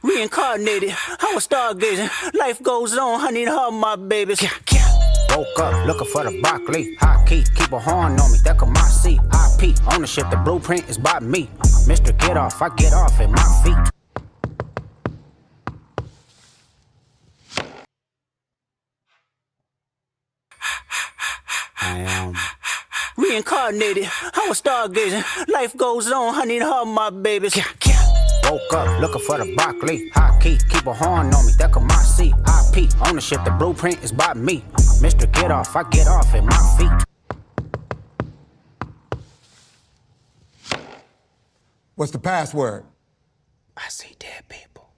Reincarnated, I was stargazing. Life goes on, I need her, my babies. Woke up looking for the broccoli. High key, keep a horn on me, that could my seat. IP, ownership, the blueprint is by me. Mr. Get Off, I get off at my feet. I am reincarnated, I was stargazing. Life goes on, I need her, my babies. Woke up looking for the broccoli. High key, keep a horn on me, that could my seat. IP, ownership, the blueprint is by me. Mr. Get Off, I get off at my feet. What's the password? I see dead people.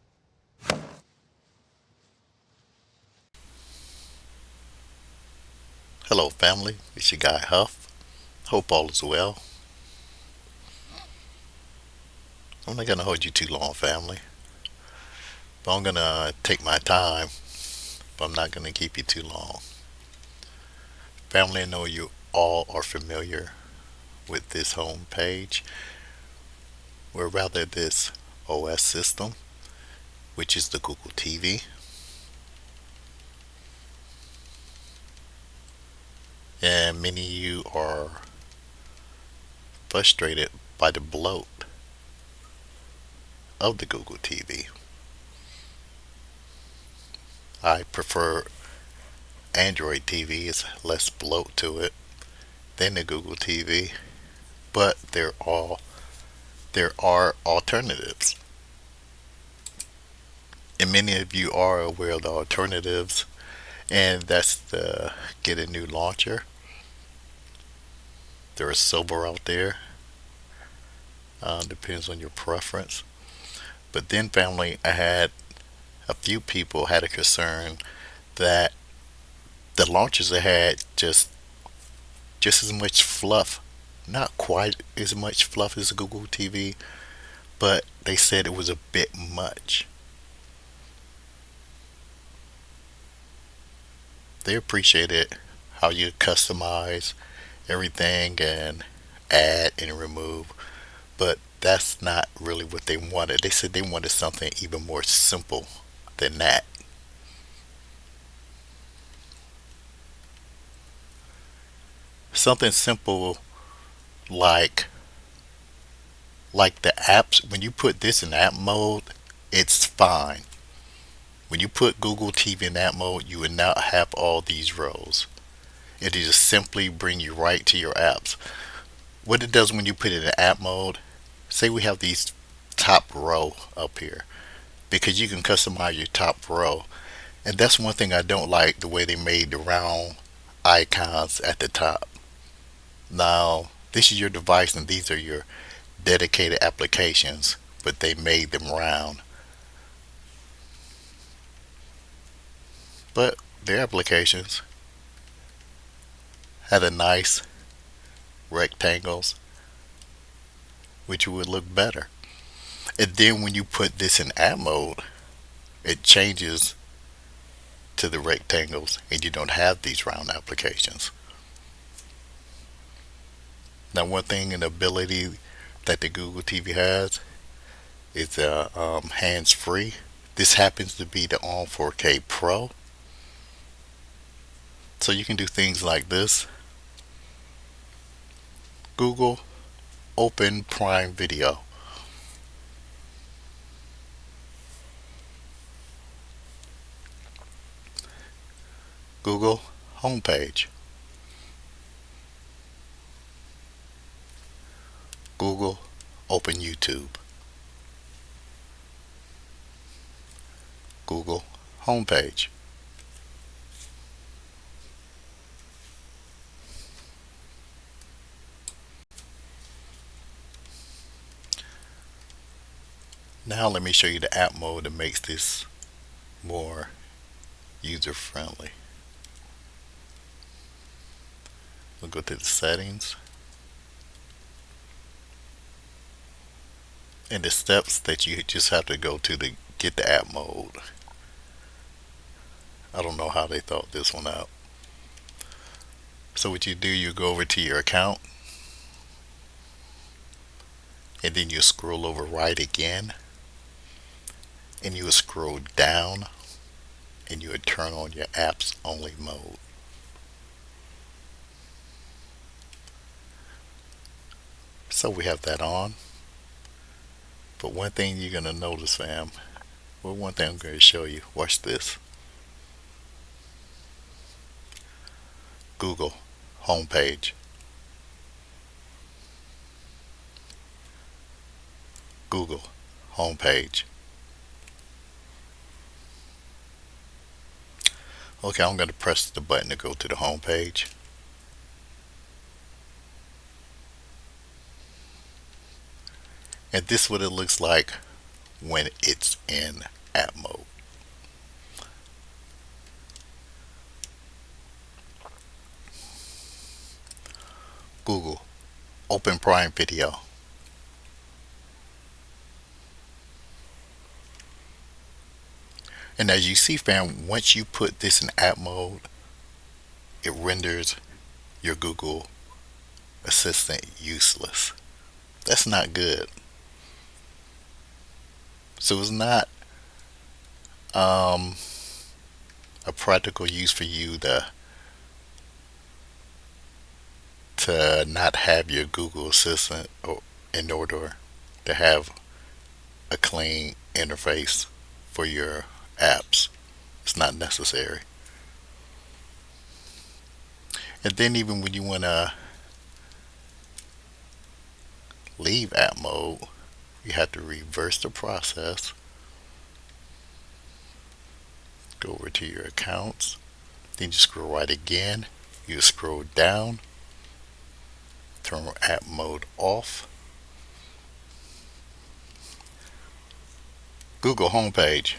Hello family, it's your guy Huff. Hope all is well. I'm not gonna hold you too long, family. But I'm gonna take my time, but I'm not gonna keep you too long. Family, I know you all are familiar with this home page, or rather this OS system, which is the Google TV. And many of you are frustrated by the bloat of the Google TV. I prefer Android TV, it's less bloat to it than the Google TV, but there are alternatives. And many of you are aware of the alternatives, and that's the get a new launcher. There are silver out there. Depends on your preference. But then family, I had a few people had a concern that the launchers they had just as much fluff, not quite as much fluff as a Google TV, but they said it was a bit much. They appreciated how you customize everything and add and remove, but that's not really what they wanted. They said they wanted something even more simple than that. Something simple like the apps. When you put this in app mode, it's fine. When you put Google TV in app mode, you will not have all these rows. It just simply bring you right to your apps. What it does when you put it in app mode, say we have these top row up here, because you can customize your top row. And that's one thing I don't like, the way they made the round icons at the top. Now, this is your device and these are your dedicated applications, but they made them round. But their applications had a nice rectangles, which would look better. And then when you put this in app mode, it changes to the rectangles and you don't have these round applications. Now one thing and ability that the Google TV has is hands-free. This happens to be the On 4K Pro. So you can do things like this. Google, open Prime Video. Google homepage. Google, open YouTube. Google homepage. Now let me show you the app mode that makes this more user friendly. We'll go to the settings and the steps that you just have to go to get the app mode. I don't know how they thought this one out. So what you do, you go over to your account and then you scroll over right again and you would scroll down and you would turn on your apps only mode. So we have that on. But one thing you're going to notice, fam, well, one thing I'm going to show you. Watch this. Google homepage. Google homepage. Okay, I'm going to press the button to go to the homepage. And this is what it looks like when it's in app mode. Google, open Prime Video. And as you see, fam, once you put this in app mode, it renders your Google Assistant useless. That's not good. So it's not a practical use for you to not have your Google Assistant in order to have a clean interface for your apps. It's not necessary. And then even when you want to leave app mode, you have to reverse the process. Go over to your accounts. Then you scroll right again. You scroll down. Turn app mode off. Google homepage.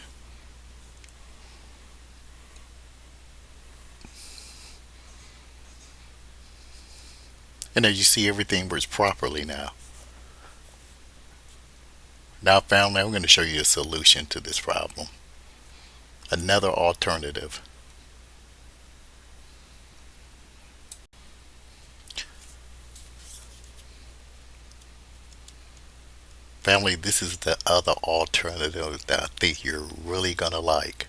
And as you see, everything works properly now. Now, family, I'm going to show you a solution to this problem. Another alternative. Family, this is the other alternative that I think you're really going to like.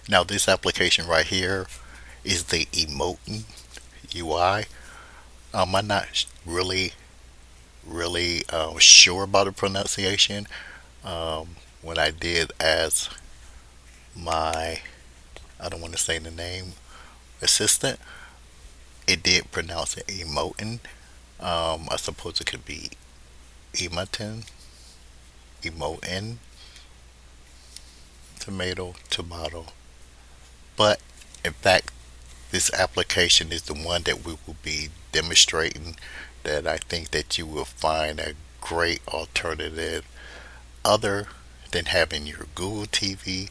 Now, this application right here is the Emotn UI. I'm not really sure about the pronunciation. When I did ask my, I don't want to say the name, assistant, it did pronounce it Emotn. I suppose it could be Emotn, tomato. But in fact, this application is the one that we will be demonstrating, that I think that you will find a great alternative other than having your Google TV,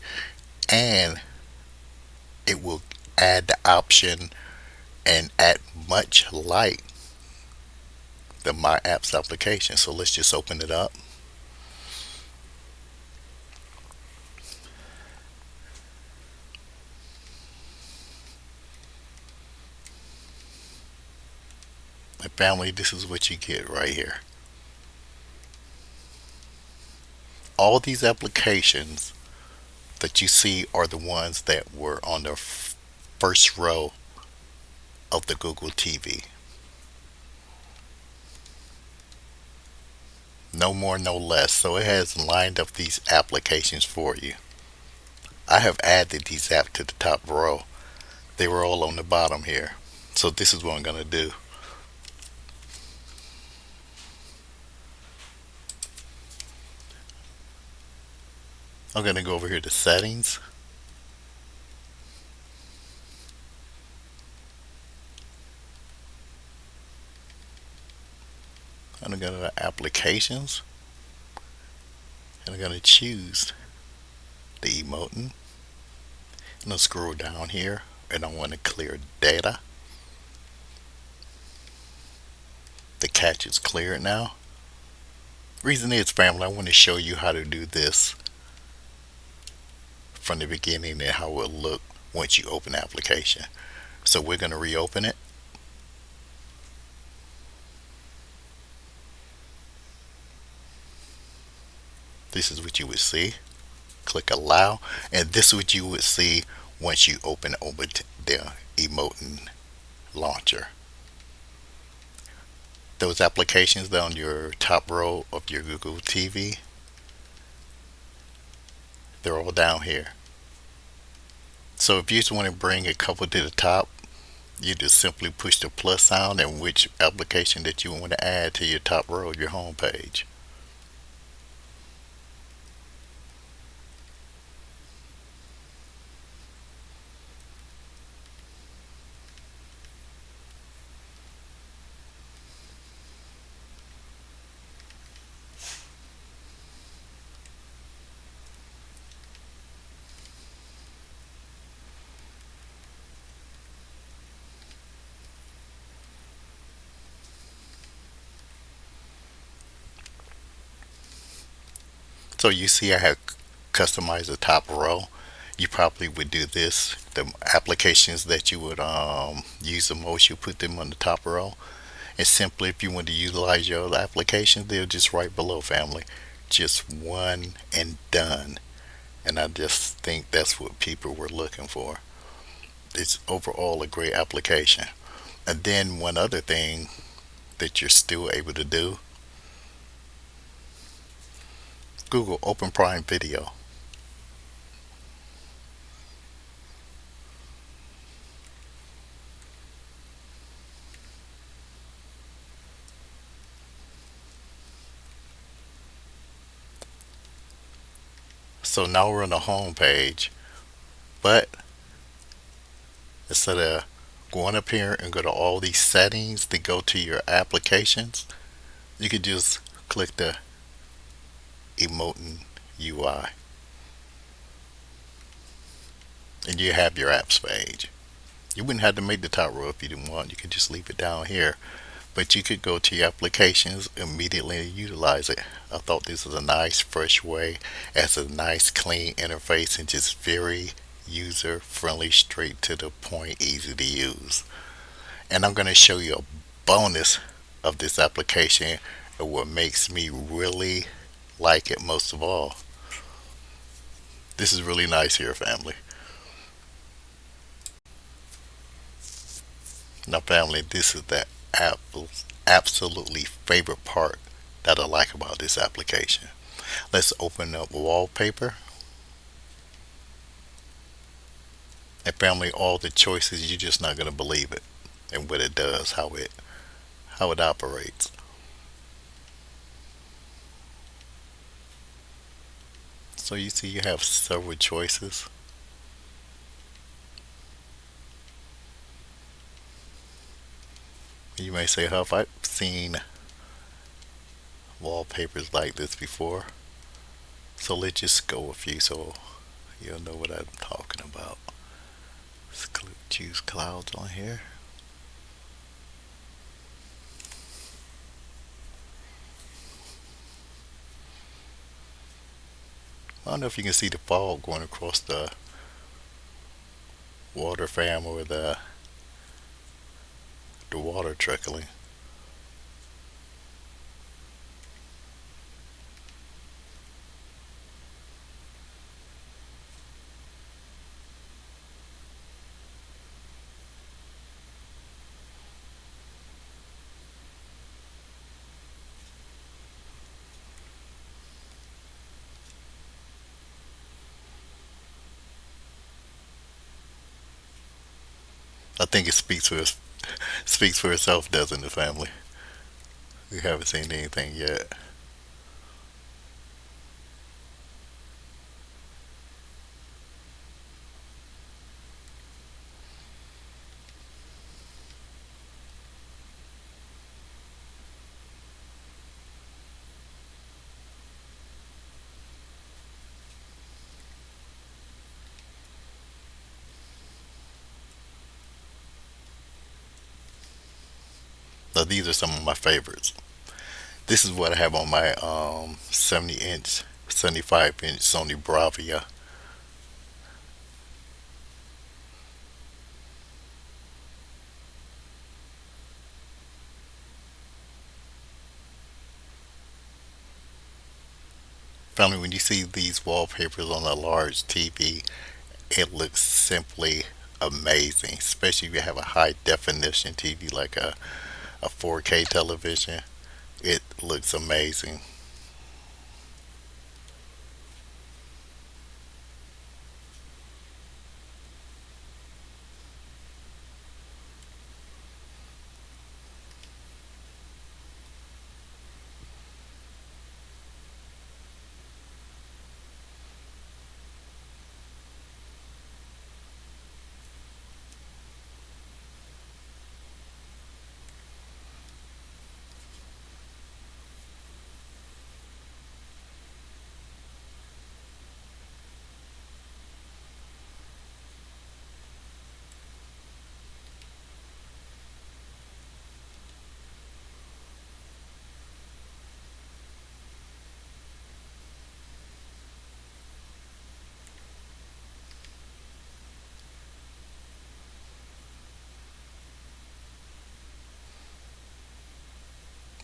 and it will add the option and add much like the My Apps application. So let's just open it up. My family, this is what you get right here. All these applications that you see are the ones that were on the first row of the Google TV. No more, no less. So it has lined up these applications for you. I have added these apps to the top row. They were all on the bottom here. So this is what I'm going to do. I'm going to go over here to settings. I'm going to go to applications. And I'm going to choose the Emotn. And I'll scroll down here and I want to clear data. The cache is cleared now. Reason is, family, I want to show you how to do this from the beginning and how it will look once you open the application. So we're going to reopen it. This is what you would see. Click allow, and this is what you would see once you open over the Emotn launcher. Those applications down your top row of your Google TV, they're all down here. So if you just want to bring a couple to the top, you just simply push the plus sign and which application that you want to add to your top row of your home page. So you see I have customized the top row. You probably would do this. The applications that you would use the most, you put them on the top row. And simply, if you want to utilize your other applications, they're just right below, family. Just one and done. And I just think that's what people were looking for. It's overall a great application. And then one other thing that you're still able to do, Google Open Prime Video. So now we're on the home page, but instead of going up here and go to all these settings to go to your applications, you could just click the Emotn UI and you have your apps page. You wouldn't have to make the top row if you didn't want. You could just leave it down here, but you could go to your applications immediately and utilize it. I thought this was a nice fresh way. It's a nice clean interface and just very user friendly, straight to the point, easy to use. And I'm going to show you a bonus of this application and what makes me really like it most of all. This is really nice here, family. Now, family, this is the absolutely favorite part that I like about this application. Let's open up wallpaper. And family, all the choices, you're just not going to believe it and what it does, how it operates. So you see you have several choices. You may say, Huff, I've seen wallpapers like this before. So let's just go a few so you'll know what I'm talking about. Let's choose clouds on here. I don't know if you can see the fog going across the water fan or the water trickling. I think it speaks for itself, doesn't it, family? We haven't seen anything yet. Now these are some of my favorites. This is what I have on my 70-inch, 75-inch Sony Bravia. Family, when you see these wallpapers on a large TV, it looks simply amazing, especially if you have a high definition TV like a 4K television. It looks amazing.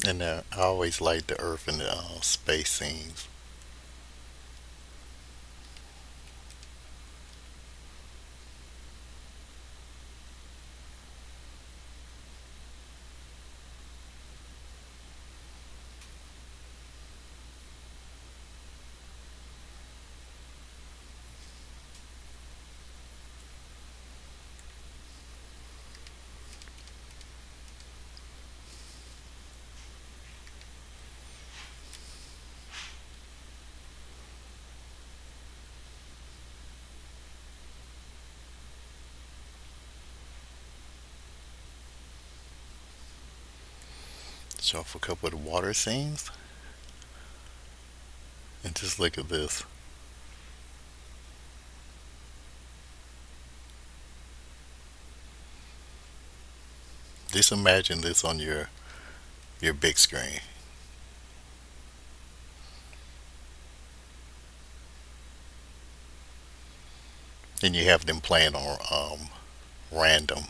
And I always like the Earth and the space scenes. Show off a couple of the water scenes. And just look at this. Just imagine this on your big screen. And you have them playing on random.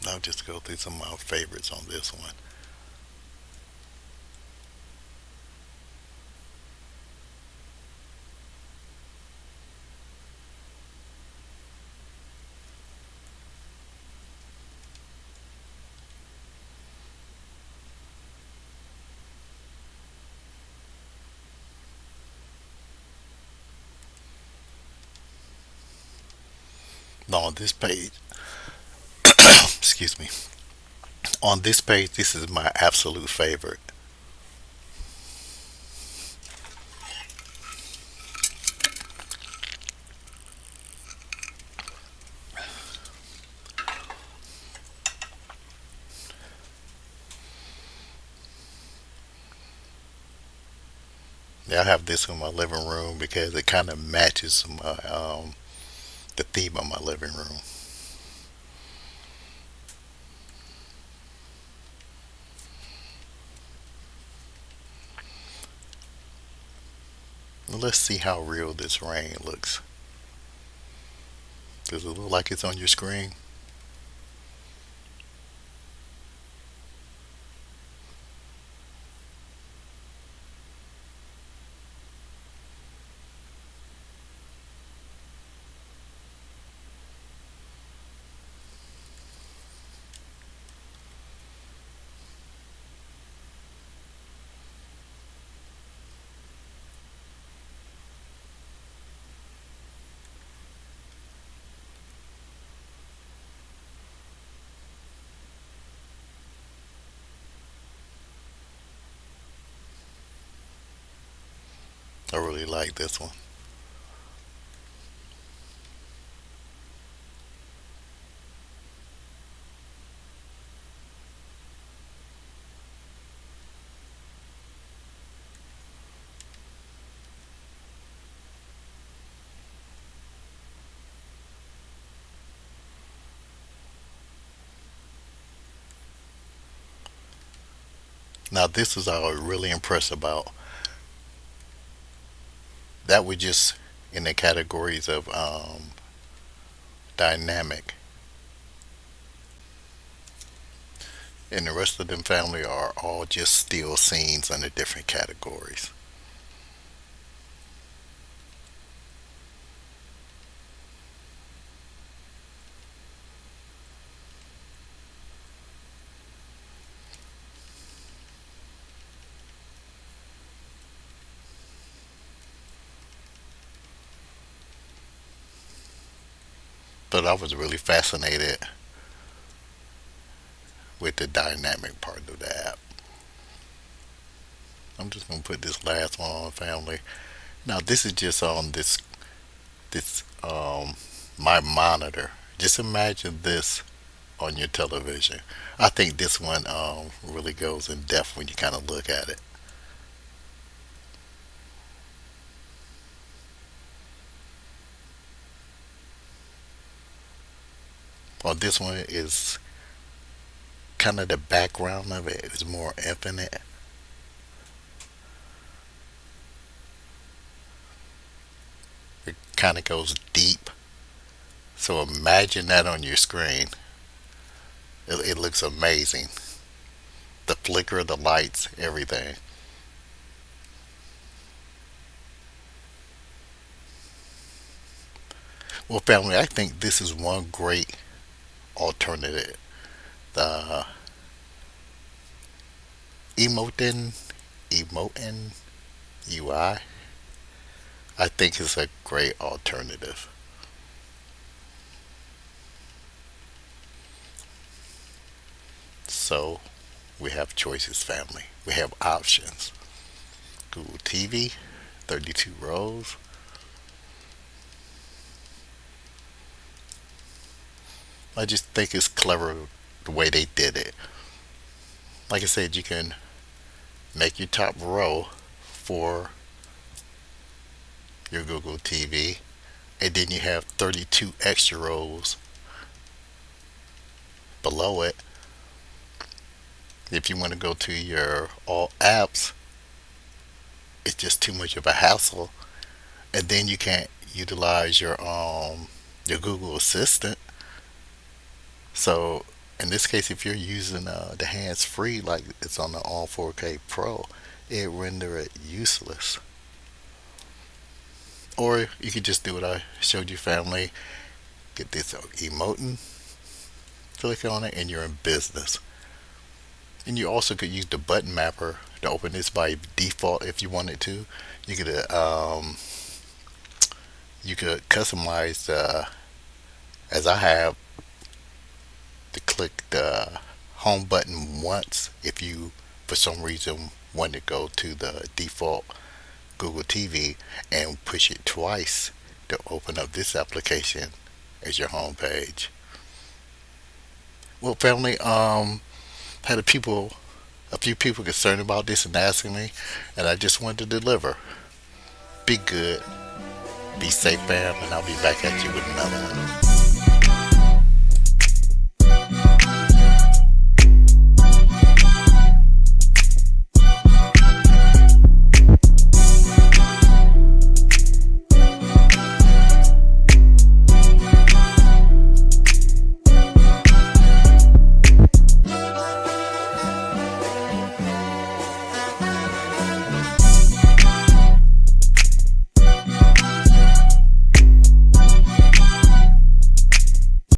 I'll just go through some of my favorites on this one. Now on this page, excuse me. On this page, this is my absolute favorite. Yeah, I have this in my living room because it kind of matches my the theme of my living room. Let's see how real this rain looks. Does it look like it's on your screen? I really like this one. Now this is what I was really impressed about. That was just in the categories of dynamic, and the rest of them family are all just still scenes under different categories. But I was really fascinated with the dynamic part of the app. I'm just gonna put this last one on family. Now this is just on this my monitor. Just imagine this on your television. I think this one really goes in depth when you kind of look at it. Well, this one is kind of the background of it is more infinite. It kind of goes deep. So imagine that on your screen. It looks amazing. The flicker of the lights, everything. Well, family, I think this is one great alternative. The Emotn, Emotn UI, I think is a great alternative. So we have choices, family. We have options. Google TV, 32 rows. I just think it's clever the way they did it. Like I said, you can make your top row for your Google TV, and then you have 32 extra rows below it. If you want to go to your all apps, it's just too much of a hassle, and then you can't utilize your Google Assistant. So in this case, if you're using the hands free like it's on the All 4K Pro, it render it useless. Or you could just do what I showed you, family. Get this Emotn, click on it, and you're in business. And you also could use the button mapper to open this by default if you wanted to. You could you could customize as I have, to click the home button once if you for some reason want to go to the default Google TV, and push it twice to open up this application as your home page. Well, family, had a few people concerned about this and asking me, and I just wanted to deliver. Be good, be safe, fam, and I'll be back at you with another one.